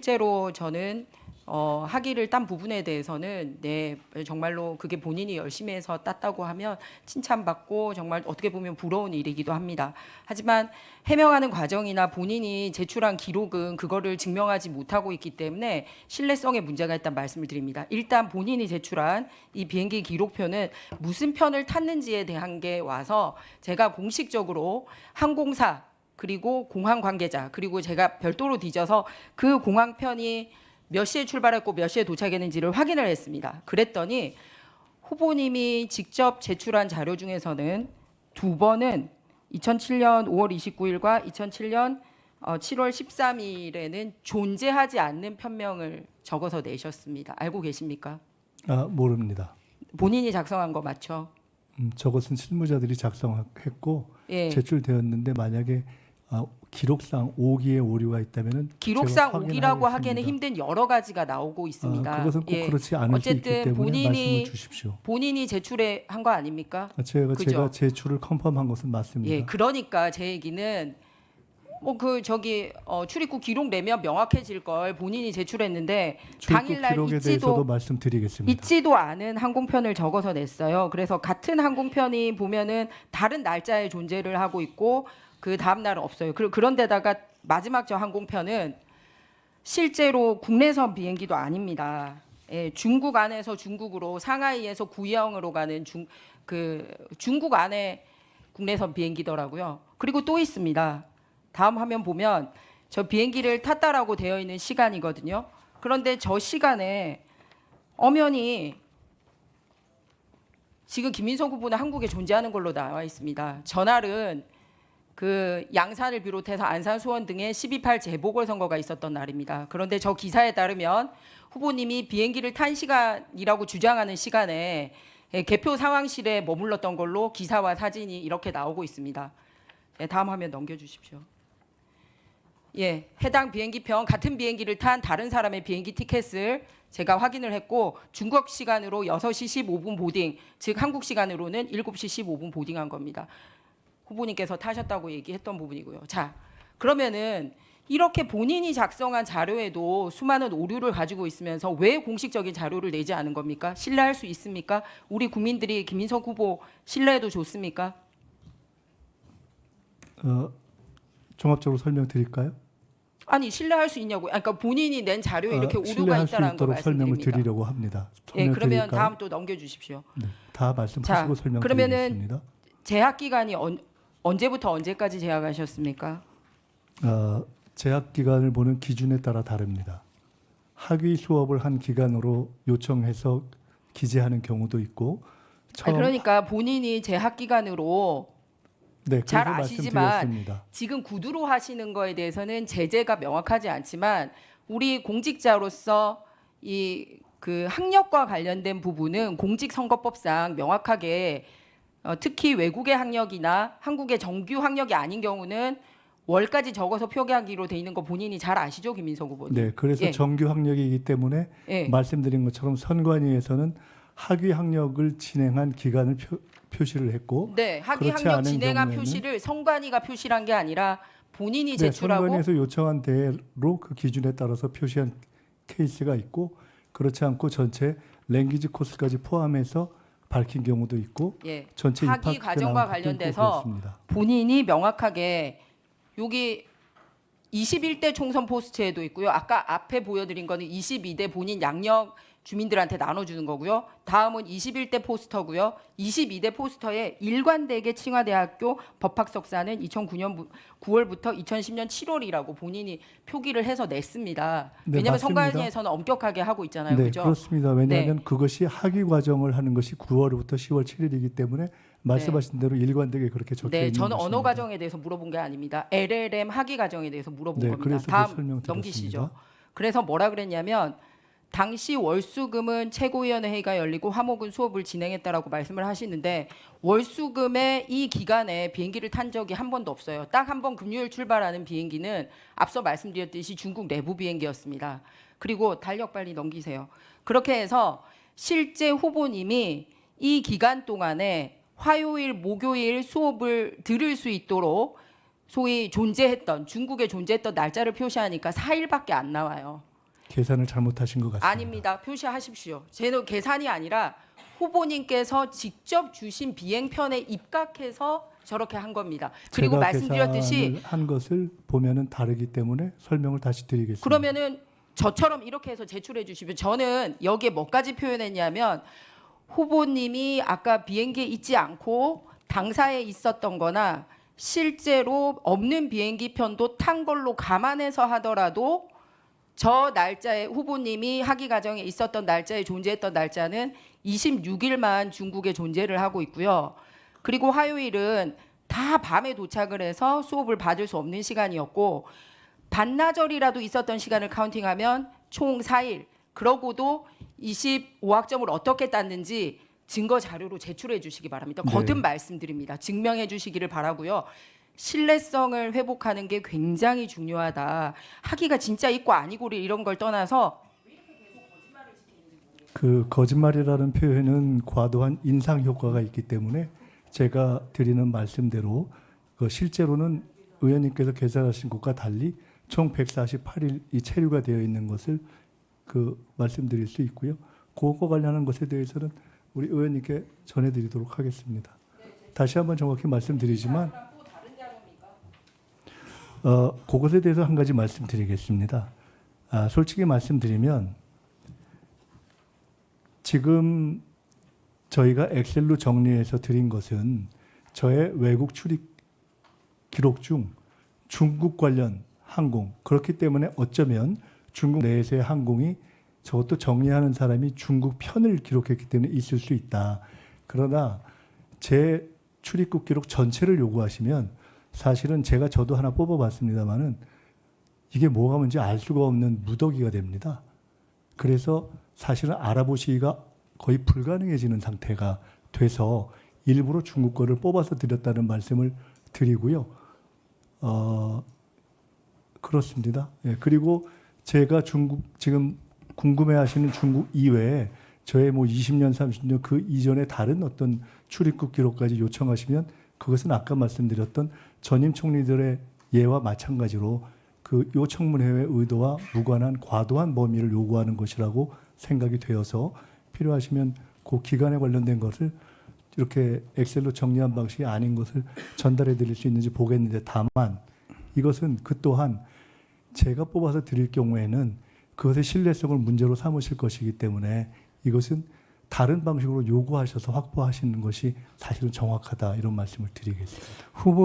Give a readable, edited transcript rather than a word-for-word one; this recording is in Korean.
실제로 저는 학위를 딴 부분에 대해서는 정말로 그게 본인이 열심히 해서 땄다고 하면 칭찬받고 정말 어떻게 보면 부러운 일이기도 합니다. 하지만 해명하는 과정이나 본인이 제출한 기록은 그거를 증명하지 못하고 있기 때문에 신뢰성에 문제가 있다는 말씀을 드립니다. 일단 본인이 제출한 이 비행기 기록표는 무슨 편을 탔는지에 대한 게 와서 제가 공식적으로 항공사 그리고 공항 관계자 그리고 제가 별도로 뒤져서 그 공항편이 몇 시에 출발했고 몇 시에 도착했는지를 확인을 했습니다. 그랬더니 후보님이 직접 제출한 자료 중에서는 두 번은 2007년 5월 29일과 2007년 7월 13일에는 존재하지 않는 편명을 적어서 내셨습니다. 알고 계십니까? 모릅니다. 본인이 작성한 거 맞죠? 저것은 실무자들이 작성했고 예. 제출되었는데 만약에 기록상 오기의 오류가 있다면은 기록상 제가 오기라고 확인하겠습니다. 하기에는 힘든 여러 가지가 나오고 있습니다. 그것은 꼭 예. 그렇지 않을 수 있기 어쨌든 때문에 말씀을 주십시오. 본인이 제출한 거 아닙니까? 제가 그죠? 제출을 컨펌한 것은 맞습니다. 예, 그러니까 제 얘기는 출입국 기록 내면 명확해질 걸 본인이 제출했는데 출입국 당일날 기록에 대해서도 말씀드리겠습니다. 있지도 않은 항공편을 적어서 냈어요. 그래서 같은 항공편이 보면은 다른 날짜에 존재를 하고 있고 그 다음 날은 없어요. 그런데다가 마지막 저 항공편은 실제로 국내선 비행기도 아닙니다. 예, 중국 안에서 중국으로 상하이에서 구이항으로 가는 중국 안에 국내선 비행기더라고요. 그리고 또 있습니다. 다음 화면 보면 저 비행기를 탔다라고 되어 있는 시간이거든요. 그런데 저 시간에 엄연히 지금 김민석 후보는 한국에 존재하는 걸로 나와 있습니다. 전날은 그 양산을 비롯해서 안산, 수원 등의 12.8 재보궐선거가 있었던 날입니다. 그런데 저 기사에 따르면 후보님이 비행기를 탄 시간이라고 주장하는 시간에 개표 상황실에 머물렀던 걸로 기사와 사진이 이렇게 나오고 있습니다. 다음 화면 넘겨주십시오. 예, 해당 비행기편 같은 비행기를 탄 다른 사람의 비행기 티켓을 제가 확인을 했고 중국 시간으로 6시 15분 보딩, 즉 한국 시간으로는 7시 15분 보딩한 겁니다. 후보님께서 타셨다고 얘기했던 부분이고요. 자, 그러면은 이렇게 본인이 작성한 자료에도 수많은 오류를 가지고 있으면서 왜 공식적인 자료를 내지 않은 겁니까? 신뢰할 수 있습니까? 우리 국민들이 김민석 후보 신뢰해도 좋습니까? 종합적으로 설명드릴까요? 아니 신뢰할 수 있냐고요. 그러니까 본인이 낸 자료에 이렇게 오류가 신뢰할 수 있다는 걸 있도록 설명을 말씀드립니다. 드리려고 합니다. 예, 그러면 설명드릴까요? 다음 또 넘겨주십시오. 네, 다 말씀하시고 그러면은 설명드리겠습니다. 재학 기간이 언제부터 언제까지 재학하셨습니까? 재학 기간을 보는 기준에 따라 다릅니다. 학위 수업을 한 기간으로 요청해서 기재하는 경우도 있고 그러니까 본인이 재학 기간으로 네, 잘 그래서 아시지만 말씀드렸습니다. 지금 구두로 하시는 거에 대해서는 제재가 명확하지 않지만 우리 공직자로서 그 학력과 관련된 부분은 공직선거법상 명확하게 특히 외국의 학력이나 한국의 정규 학력이 아닌 경우는 월까지 적어서 표기하기로 돼 있는 거 본인이 잘 아시죠, 김민석 후보님? 네, 그래서 예. 정규 학력이기 때문에 예. 말씀드린 것처럼 선관위에서는 학위 학력을 진행한 기간을 표시를 했고 네, 학위 그렇지 학력 않은 진행한 경우에는- 표시를 선관위가 표시한 게 아니라 본인이 네, 제출하고 선관위에서 요청한 대로 그 기준에 따라서 표시한 케이스가 있고 그렇지 않고 전체 랭귀지 코스까지 포함해서 밝힌 경우도 있고 예, 전체 학위 입학 과정과 나온 것도 있고 관련돼서 그렇습니다. 본인이 명확하게 여기 21대 총선 포스트에도 있고요. 아까 앞에 보여드린 거는 22대 본인 양력 주민들한테 나눠주는 거고요. 다음은 21대 포스터고요. 22대 포스터에 일관되게 칭화대학교 법학석사는 2009년 9월부터 2010년 7월이라고 본인이 표기를 해서 냈습니다. 네, 왜냐하면 맞습니다. 선관위에서는 엄격하게 하고 있잖아요. 네, 그죠? 그렇습니다. 왜냐하면 그것이 학위 과정을 하는 것이 9월부터 10월 7일이기 때문에 말씀하신 대로 일관되게 그렇게 적혀 네, 있는 저는 것입니다. 언어 과정에 대해서 물어본 게 아닙니다. LLM 학위 과정에 대해서 물어본 네, 겁니다. 그래서 그 다음 설명드렸습니다. 넘기시죠. 그래서 뭐라 그랬냐면 당시 월수금은 최고위원회의가 열리고 화목은 수업을 진행했다라고 말씀을 하시는데 월수금의 이 기간에 비행기를 탄 적이 한 번도 없어요. 딱 한 번 금요일 출발하는 비행기는 앞서 말씀드렸듯이 중국 내부 비행기였습니다. 그리고 달력 빨리 넘기세요. 그렇게 해서 실제 후보님이 이 기간 동안에 화요일, 목요일 수업을 들을 수 있도록 소위 존재했던 중국에 존재했던 날짜를 표시하니까 4일밖에 안 나와요. 계산을 잘못하신 것 같습니다. 아닙니다. 표시하십시오. 제는 계산이 아니라 후보님께서 직접 주신 비행편에 입각해서 저렇게 한 겁니다. 그리고 제가 말씀드렸듯이 계산을 한 것을 보면은 다르기 때문에 설명을 다시 드리겠습니다. 그러면은 저처럼 이렇게 해서 제출해 주시면 저는 여기에 뭐까지 표현했냐면 후보님이 아까 비행기에 있지 않고 당사에 있었던 거나 실제로 없는 비행기 편도 탄 걸로 감안해서 하더라도 저 날짜에 후보님이 학위 과정에 있었던 날짜에 존재했던 날짜는 26일만 중국에 존재를 하고 있고요. 그리고 화요일은 다 밤에 도착을 해서 수업을 받을 수 없는 시간이었고 반나절이라도 있었던 시간을 카운팅하면 총 4일. 그러고도 25학점을 어떻게 땄는지 증거 자료로 제출해 주시기 바랍니다. 네. 거듭 말씀드립니다. 증명해 주시기를 바라고요. 신뢰성을 회복하는 게 굉장히 중요하다. 학위가 진짜 있고 아니고를 이런 걸 떠나서 그 거짓말이라는 표현은 과도한 인상 효과가 있기 때문에 제가 드리는 말씀대로 그 실제로는 의원님께서 계산하신 것과 달리 총 148일이 체류가 되어 있는 것을 그 말씀드릴 수 있고요. 그거 관련한 것에 대해서는 우리 의원님께 전해드리도록 하겠습니다. 다시 한번 정확히 말씀드리지만 그것에 대해서 한 가지 말씀드리겠습니다. 솔직히 말씀드리면 지금 저희가 엑셀로 정리해서 드린 것은 저의 외국 출입 기록 중 중국 관련 항공, 그렇기 때문에 어쩌면 중국 내에서의 항공이 저것도 정리하는 사람이 중국 편을 기록했기 때문에 있을 수 있다. 그러나 제 출입국 기록 전체를 요구하시면 사실은 저도 하나 뽑아봤습니다만은 이게 뭐가 뭔지 알 수가 없는 무더기가 됩니다. 그래서 사실은 알아보시기가 거의 불가능해지는 상태가 돼서 일부러 중국 거를 뽑아서 드렸다는 말씀을 드리고요. 그렇습니다. 예, 그리고 제가 중국 지금 궁금해하시는 중국 이외에 저의 뭐 20년, 30년 그 이전에 다른 어떤 출입국 기록까지 요청하시면 그것은 아까 말씀드렸던 전임 총리들의 예와 마찬가지로 그 요청문회의 의도와 무관한 과도한 범위를 요구하는 것이라고 생각이 되어서 필요하시면 그 기간에 관련된 것을 이렇게 엑셀로 정리한 방식이 아닌 것을 전달해 드릴 수 있는지 보겠는데 다만 이것은 그 또한 제가 뽑아서 드릴 경우에는 그것의 신뢰성을 문제로 삼으실 것이기 때문에 이것은 다른 방식으로 요구하셔서 확보하시는 것이 사실은 정확하다 이런 말씀을 드리겠습니다. 후보